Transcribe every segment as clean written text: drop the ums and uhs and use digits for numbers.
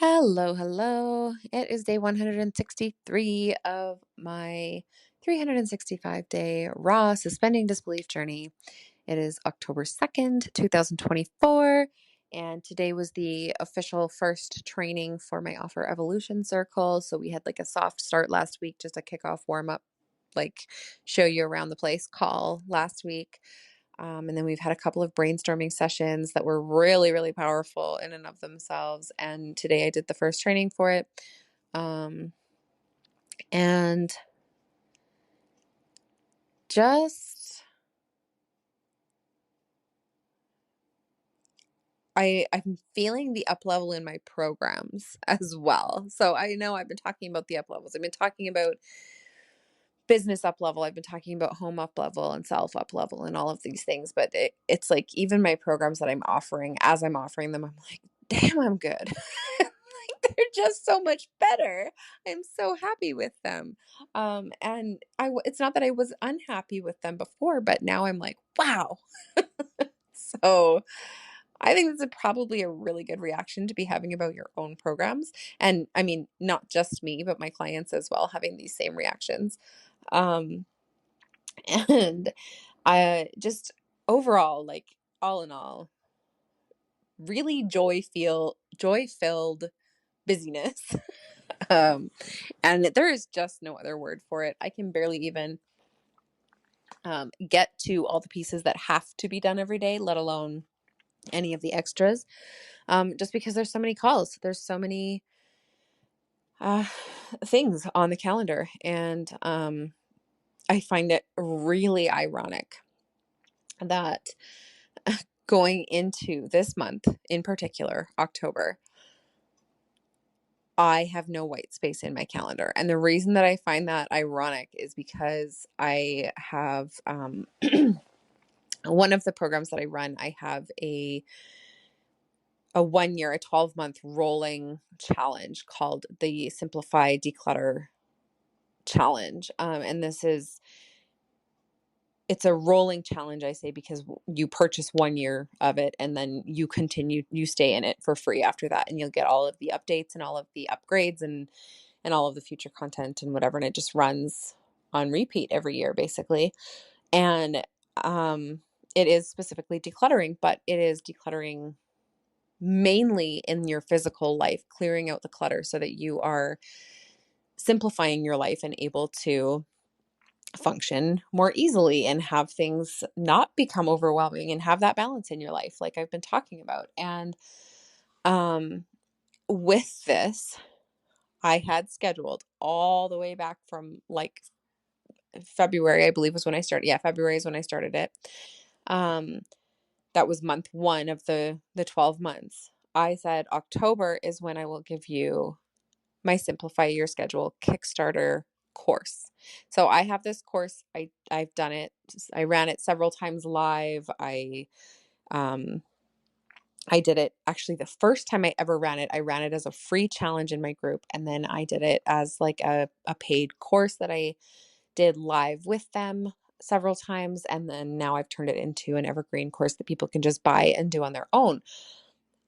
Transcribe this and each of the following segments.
Hello, hello. It is day 163 of my 365-day raw suspending disbelief journey. It is October 2nd, 2024, and today was the official first training for my Offer Evolution Circle. So we had like a soft start last week, just a kickoff warm up, like show you around the place call last week. And then we've had a couple of brainstorming sessions that were really, really powerful in and of themselves. And today I did the first training for it. And just, I'm feeling the up level in my programs as well. So I know I've been talking about the up levels. I've been talking about business up level. I've been talking about home up level and self up level and all of these things. But it's like even my programs that I'm offering, as I'm offering them, I'm like, damn, I'm good. They're just so much better. I'm so happy with them. And it's not that I was unhappy with them before, but now I'm like, wow. So I think this is probably a really good reaction to be having about your own programs. And I mean, not just me, but my clients as well, having these same reactions. Um, and I just overall, like all in all, really joy filled busyness. Um, and there is just no other word for it. I can barely even get to all the pieces that have to be done every day, let alone any of the extras. Just because there's so many calls, there's so many uh, things on the calendar, and I find it really ironic that going into this month in particular, October, I have no white space in my calendar. And the reason that I find that ironic is because I have one of the programs that I run, I have a 1 year, a 12-month rolling challenge called the Simplify Declutter Challenge. And it's a rolling challenge, I say, because you purchase 1 year of it and then you stay in it for free after that. And you'll get all of the updates and all of the upgrades and all of the future content and whatever. And it just runs on repeat every year, basically. And it is specifically decluttering, but it is decluttering mainly in your physical life, clearing out the clutter so that you are simplifying your life and able to function more easily and have things not become overwhelming and have that balance in your life like I've been talking about. And um with this, I had scheduled all the way back from like February, I believe was when I started. Yeah, February is when I started it. Um that was month 1 of the 12 months. I said October is when I will give you my Simplify Your Schedule Kickstarter course. So I have this course. I've done it. I ran it several times live. Um I did it actually the first time I ever ran it. I ran it as a free challenge in my group, and then I did it as like a paid course that I did live with them several times, and then now I've turned it into an evergreen course that people can just buy and do on their own.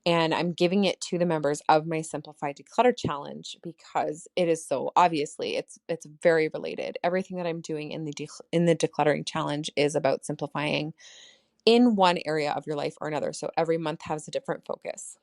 And I'm giving it to the members of my Simplify Declutter Challenge because it is so obviously it's very related. Everything that I'm doing in the decluttering challenge is about simplifying in one area of your life or another. So every month has a different focus.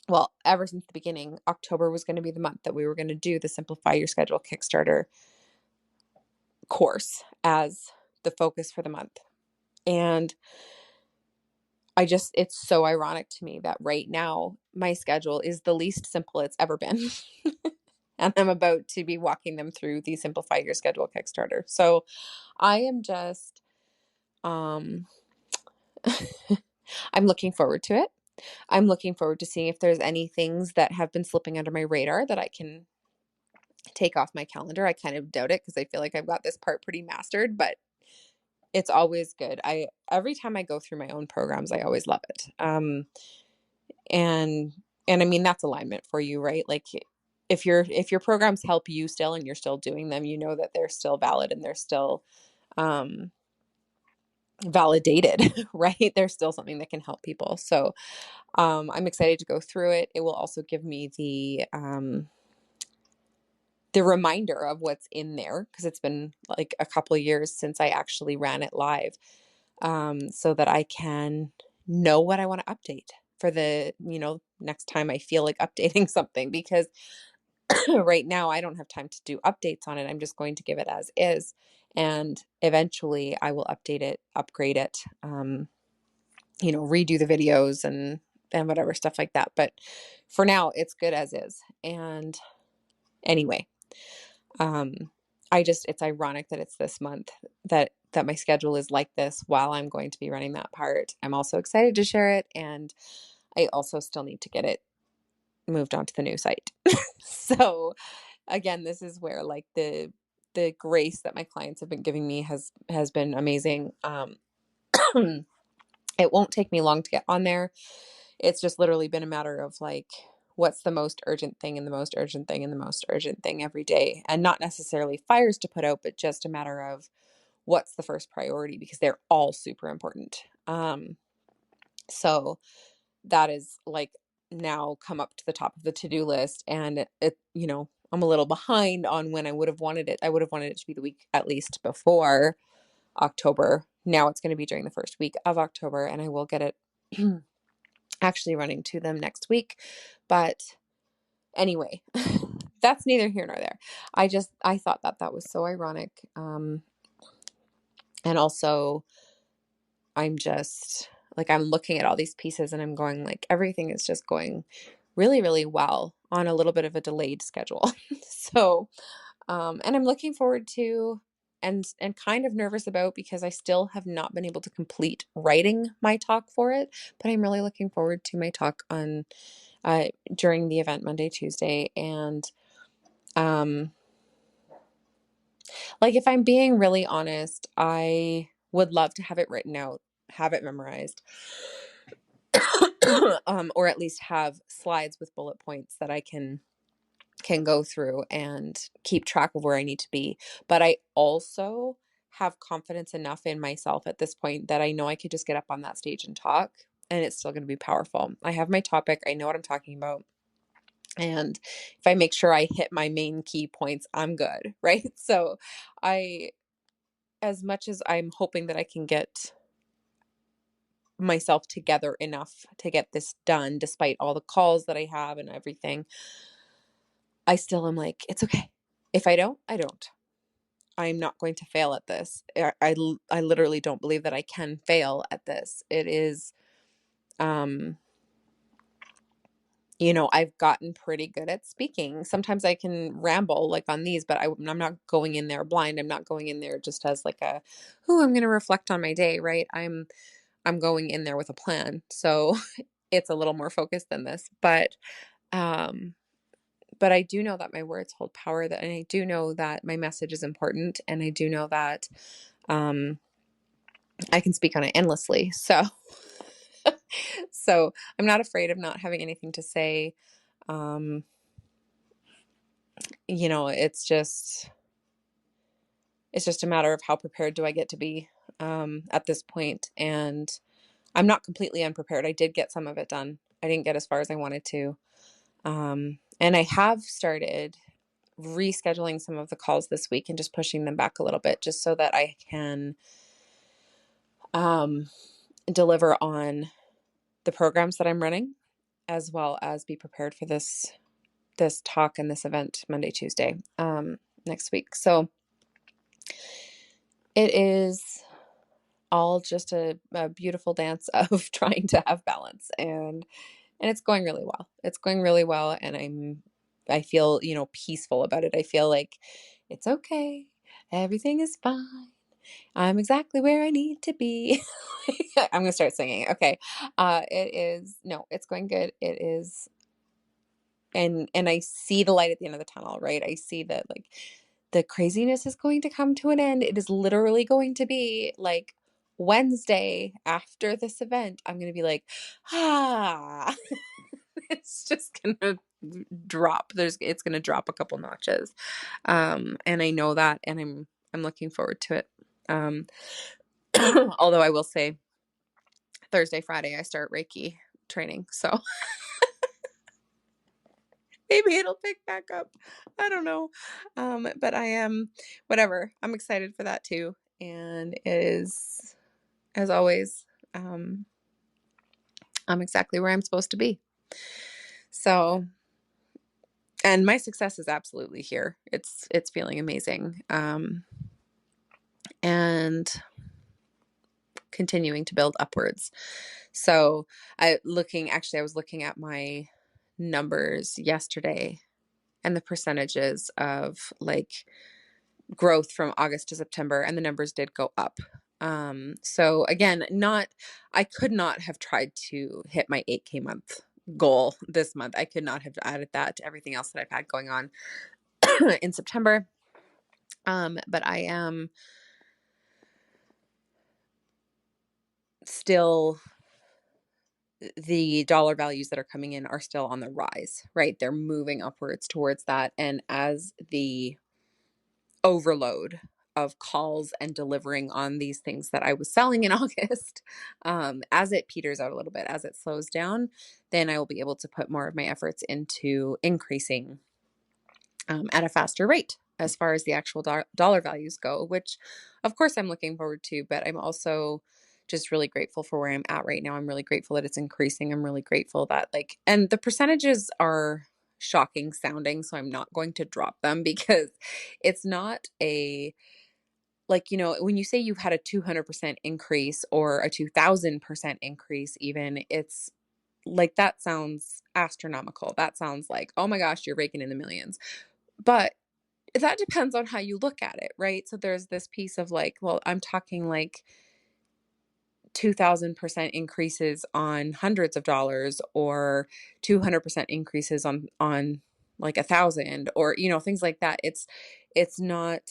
Well, ever since the beginning, October was going to be the month that we were going to do the Simplify Your Schedule Kickstarter course as the focus for the month. And it's so ironic to me that right now my schedule is the least simple it's ever been. And I'm about to be walking them through the Simplify Your Schedule Kickstarter. So I am just, um, I'm looking forward to it. I'm looking forward to seeing if there's any things that have been slipping under my radar that I can take off my calendar. I kind of doubt it because I feel like I've got this part pretty mastered, but it's always good. Every time I go through my own programs, I always love it. And I mean, that's alignment for you, right? Like if your programs help you still and you're still doing them, you know that they're still valid and they're still, um, validated, right? There's still something that can help people. So I'm excited to go through it. It will also give me the reminder of what's in there, because it's been like a couple of years since I actually ran it live, so that I can know what I want to update for the, next time I feel like updating something, because right now I don't have time to do updates on it. I'm just going to give it as is. And eventually I will update it, upgrade it, redo the videos and whatever stuff like that. But for now, it's good as is. And anyway, um, it's ironic that it's this month that my schedule is like this while I'm going to be running that part. I'm also excited to share it. And I also still need to get it moved onto the new site. So again, this is where like the grace that my clients have been giving me has been amazing. It won't take me long to get on there. It's just literally been a matter of like, what's the most urgent thing and the most urgent thing and the most urgent thing every day, and not necessarily fires to put out, but just a matter of what's the first priority, because they're all super important. So that is like now come up to the top of the to-do list, and I'm a little behind on when I would have wanted it. I would have wanted it to be the week at least before October. Now it's going to be during the first week of October, and I will get it actually running to them next week. But anyway, that's neither here nor there. I thought that was so ironic. And also I'm just like, I'm looking at all these pieces and I'm going like, everything is just going really, really well on a little bit of a delayed schedule. So, and I'm looking forward to and kind of nervous about, because I still have not been able to complete writing my talk for it, but I'm really looking forward to my talk on during the event Monday, Tuesday. And like, if I'm being really honest, I would love to have it written out, have it memorized, or at least have slides with bullet points that I can go through and keep track of where I need to be. But I also have confidence enough in myself at this point that I know I could just get up on that stage and talk, and it's still going to be powerful. I have my topic. I know what I'm talking about. And if I make sure I hit my main key points, I'm good, right? So as much as I'm hoping that I can get myself together enough to get this done, despite all the calls that I have and everything, I still am like, it's okay. If I don't, I don't. I'm not going to fail at this. I literally don't believe that I can fail at this. It is, I've gotten pretty good at speaking. Sometimes I can ramble like on these, but I'm not going in there blind. I'm not going in there just as like I'm going to reflect on my day, right? I'm going in there with a plan. So it's a little more focused than this, but I do know that my words hold power, and I do know that my message is important, and I do know that I can speak on it endlessly. So I'm not afraid of not having anything to say. It's just a matter of how prepared do I get to be at this point. And I'm not completely unprepared. I did get some of it done. I didn't get as far as I wanted to. And I have started rescheduling some of the calls this week and just pushing them back a little bit, just so that I can deliver on the programs that I'm running, as well as be prepared for this talk and this event Monday, Tuesday, next week. So it is all just a beautiful dance of trying to have balance, and it's going really well. It's going really well, and I feel, peaceful about it. I feel like it's okay. Everything is fine. I'm exactly where I need to be. I'm going to start singing. Okay. It's going good. It is. And I see the light at the end of the tunnel, right? I see that like the craziness is going to come to an end. It is literally going to be like Wednesday after this event. I'm going to be like, it's just going to drop. It's going to drop a couple notches. And I know that, and I'm looking forward to it. Although I will say Thursday, Friday, I start Reiki training. So maybe it'll pick back up. I don't know. But I am, whatever. I'm excited for that too. And it is, as always, I'm exactly where I'm supposed to be. So, and my success is absolutely here. It's feeling amazing. And continuing to build upwards. So I was looking at my numbers yesterday and the percentages of like growth from August to September, and the numbers did go up. So again, I could not have tried to hit my 8K month goal this month. I could not have added that to everything else that I've had going on in September. But I am still, the dollar values that are coming in are still on the rise, right? They're moving upwards towards that. And as the overload of calls and delivering on these things that I was selling in August, as it peters out a little bit, as it slows down, then I will be able to put more of my efforts into increasing at a faster rate as far as the actual dollar values go, which of course I'm looking forward to, but I'm also just really grateful for where I'm at right now. I'm really grateful that it's increasing. I'm really grateful that and the percentages are shocking sounding, so I'm not going to drop them because it's not when you say you've had a 200% increase or a 2000% increase, even, it's like, that sounds astronomical. That sounds like, oh my gosh, you're raking in the millions. But that depends on how you look at it, right? So there's this piece of like, well, I'm talking like 2000% increases on hundreds of dollars, or 200% increases on like 1,000, or things like that. It's not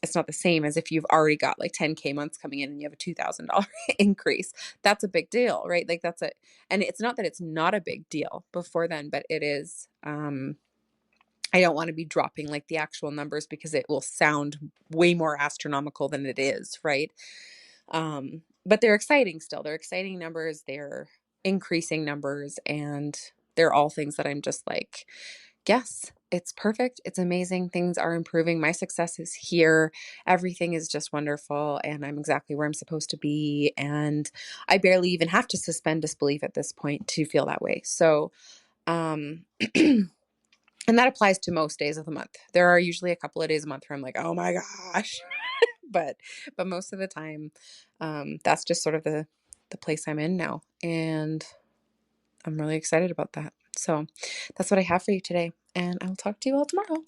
it's not the same as if you've already got like 10K months coming in and you have a $2,000 increase. That's a big deal, right? Like and it's not that it's not a big deal before then, but it is. I don't want to be dropping like the actual numbers because it will sound way more astronomical than it is, right? But they're exciting still. They're exciting numbers. They're increasing numbers, and they're all things that I'm just like, yes, it's perfect. It's amazing. Things are improving. My success is here. Everything is just wonderful, and I'm exactly where I'm supposed to be. And I barely even have to suspend disbelief at this point to feel that way. So, and that applies to most days of the month. There are usually a couple of days a month where I'm like, oh my gosh. but most of the time, that's just sort of the place I'm in now. And I'm really excited about that. So that's what I have for you today. And I will talk to you all tomorrow.